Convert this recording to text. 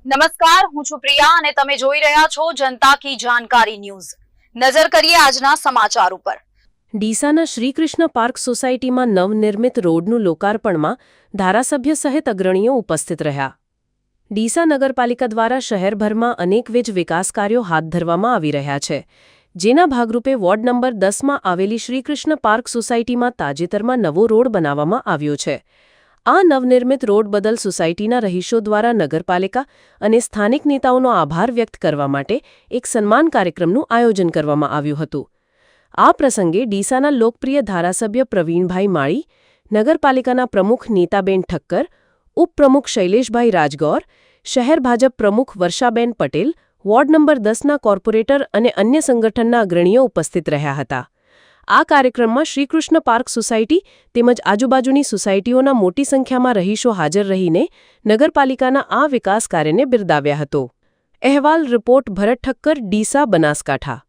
નમસ્કાર, હું છું પ્રિયા અને તમે જોઈ રહ્યા છો જનતા કી જાણકારી ન્યૂઝ। નજર કરીએ આજના સમાચાર ઉપર। ડીસાના શ્રીકૃષ્ણ પાર્ક સોસાયટીમાં નવનિર્મિત રોડનું લોકાર્પણમાં ધારાસભ્ય સહિત અગ્રણીઓ ઉપસ્થિત રહ્યા। ડીસા નગરપાલિકા દ્વારા શહેરભરમાં અનેકવિધ વિકાસ કાર્યો હાથ ધરવામાં આવી રહ્યા છે, જેના ભાગરૂપે વોર્ડ નંબર 10માં આવેલી શ્રીકૃષ્ણ પાર્ક સોસાયટીમાં તાજેતરમાં નવો રોડ બનાવવામાં આવ્યો છે। આ નવનિર્મિત રોડ બદલ સોસાયટીના રહીશો દ્વારા નગરપાલિકા અને સ્થાનિક નેતાઓનો આભાર વ્યક્ત કરવા માટે એક સન્માન કાર્યક્રમનું આયોજન કરવામાં આવ્યું હતું। આ પ્રસંગે ડીસાના લોકપ્રિય ધારાસભ્ય પ્રવીણભાઈ માળી, નગરપાલિકાના પ્રમુખ નીતાબેન ઠક્કર, ઉપપ્રમુખ શૈલેષભાઈ રાજગૌર, શહેર ભાજપ પ્રમુખ વર્ષાબેન પટેલ, વોર્ડ નંબર 10ના કોર્પોરેટર અને અન્ય સંગઠનના અગ્રણીઓ ઉપસ્થિત રહ્યા હતા। આ કાર્યક્રમમાં શ્રીકૃષ્ણ પાર્ક સોસાયટી તેમજ આજુબાજુની સોસાયટીઓના મોટી સંખ્યામાં રહીશો હાજર રહીને નગરપાલિકાના આ વિકાસ કાર્યને બિરદાવ્યા હતો। અહેવાલ રિપોર્ટ ભરત ઠક્કર, ડીસા, બનાસકાંઠા।